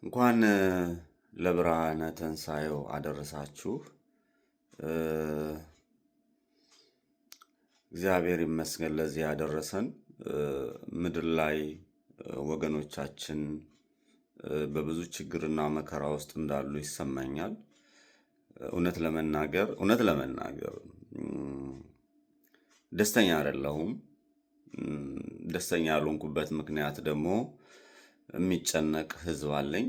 እንኳን ለብርሃነ ትንሣኤው አደረሳችሁ። እግዚአብሔር ይመስገን ለዚህ ያደረሰን። ምድር ላይ ወገኖቻችን በብዙ ችግርና መከራ ውስጥ እንዳሉ ይሰማኛል። እውነት ለመናገር ደስተኛ አይደለሁም። ደስተኛ ያልሆንኩበት ምክንያት ደግሞ የሚጨነቅ ህዝብ አለኝ።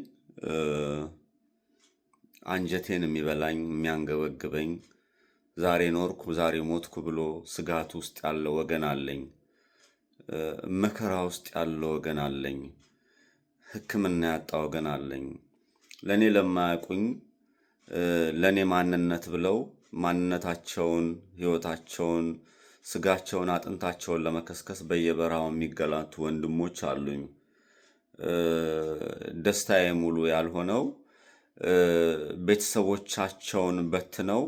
አንጀቴን የሚበላኝ የሚያንገበግበኝ ዛሬ ኖርኩ ዛሬ ሞትኩ ብሎ ስጋት ውስጥ ያለ ወገን አለኝ። መከራ ውስጥ ያለ ወገን አለኝ። ሕክምና ያጣ ወገን አለኝ። ለኔ ለማያውቁኝ ለኔ ማንነት ብለው ማንነታቸውን፣ ህይወታቸውን፣ ስጋቸውን፣ አጥንታቸውን ለመከስከስ በየበረሃው የሚገላቱ ወንድሞች አሉኝ። ደስታዬ ሙሉ ያልሆነው ቤተሰቦቻቸውን በትነው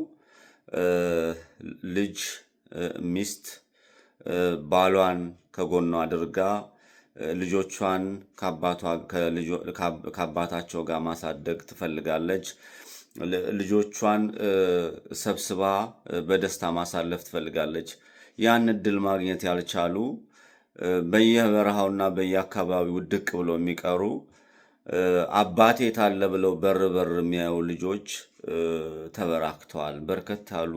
ልጅ ሚስት ባሏን ከጎኗ አድርጋ ልጆቿን ከአባታቸው ጋር ማሳደግ ትፈልጋለች። ልጆቿን ሰብስባ በደስታ ማሳለፍ ትፈልጋለች። ያን እድል ማግኘት ያልቻሉ በየበረሃውና በየአካባቢው ድቅ ብሎ የሚቀሩ አባቴ ታለ ብለው በር የሚያዩ ልጆች ተበራክተዋል። በርከት ያሉ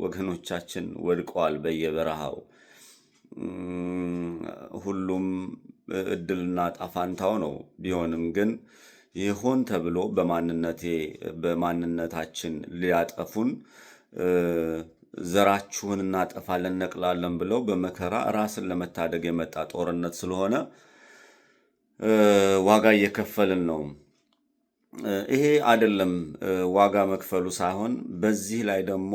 ወገኖቻችን ወድቀዋል በየበረሃው። ሁሉም እድልና ጣፋንታው ነው። ቢሆንም ግን ይሆን ተብሎ በማንነታችን ሊያጠፉን ዘራችሁን እናጠፋለን ነቅላለን ብለው በመከራ ራስን ለመታደግ የመጣ ጦርነት ስለሆነ ዋጋ እየከፈልን ነው። ይሄ አይደለም ዋጋ መክፈሉ ሳይሆን በዚህ ላይ ደግሞ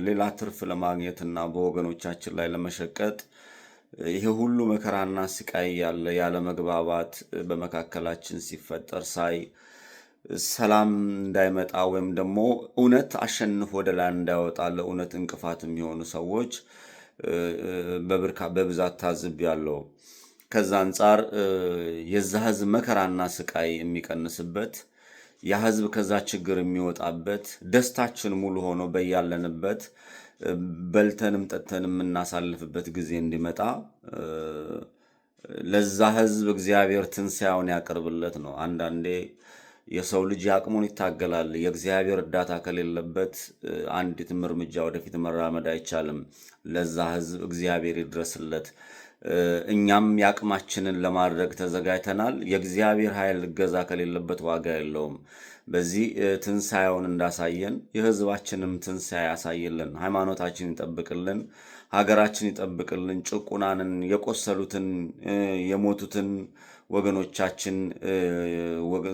ሌላ ትርፍ ለማግኘትና በወገኖቻችን ላይ ለመሸቀጥ ይሄ ሁሉ መከራና ስቃይ ያለ መግባባት በመካከላችን ሲፈጠር ሳይ ሰላም እንዳይመጣ ወይም ደግሞ እውነት አሸንፎ ወደ ላይ እንዳይወጣ ለእውነት እንቅፋት የሚሆኑ ሰዎች በብዛት ታዝቤያለሁ። ከዛ አንጻር የዛ ህዝብ መከራና ስቃይ የሚቀንስበት ያ ህዝብ ከዛ ችግር የሚወጣበት ደስታችን ሙሉ ሆኖ በያለንበት በልተንም ጠጥተንም የምናሳልፍበት ጊዜ እንዲመጣ ለዛ ህዝብ እግዚአብሔር ትንሣኤውን ያቀርብለት ነው። አንዳንዴ የሰው ልጅ አቅሙን ይታገላል። የእግዚአብሔር እርዳታ ከሌለበት አንዲትም እርምጃ ወደፊት መራመድ አይቻልም። ለዛ ህዝብ እግዚአብሔር ይድረስለት። እኛም ያቅማችንን ለማድረግ ተዘጋጅተናል። የእግዚአብሔር ኃይል እገዛ ከሌለበት ዋጋ የለውም። በዚህ ትንሣኤውን እንዳሳየን የህዝባችንም ትንሣኤ ያሳይልን። ሃይማኖታችን ይጠብቅልን። ሀገራችን ይጠብቅልን። ጭቁናንን፣ የቆሰሉትን፣ የሞቱትን ወገኖቻችን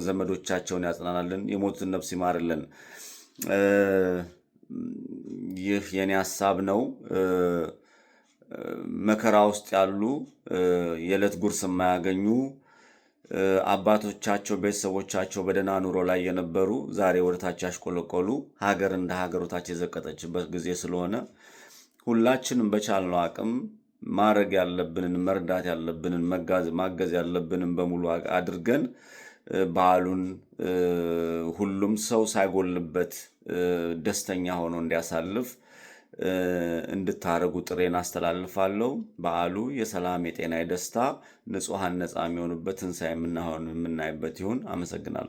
ዘመዶቻቸውን ያጽናናልን። የሞቱትን ነፍስ ይማርልን። ይህ የኔ ሐሳብ ነው። መከራ ውስጥ ያሉ የዕለት ጉርስ የማያገኙ አባቶቻቸው ቤተሰቦቻቸው በደህና ኑሮ ላይ የነበሩ ዛሬ ወደታች ያሽቆለቆሉ ሀገር እንደ ሀገር ወደታች የዘቀጠችበት ጊዜ ስለሆነ ሁላችንም በቻልነው አቅም ማድረግ ያለብንን መርዳት ያለብንን ማገዝ ያለብንን በሙሉ አድርገን በዓሉን ሁሉም ሰው ሳይጎልበት ደስተኛ ሆኖ እንዲያሳልፍ እንድታረጉ ጥሬን አስተላልፋለሁ። በዓሉ የሰላም፣ የጤና፣ የደስታ ንጹሃን ነፃ የሚሆኑበት ትንሣኤ የምናይበት ይሁን። አመሰግናለሁ።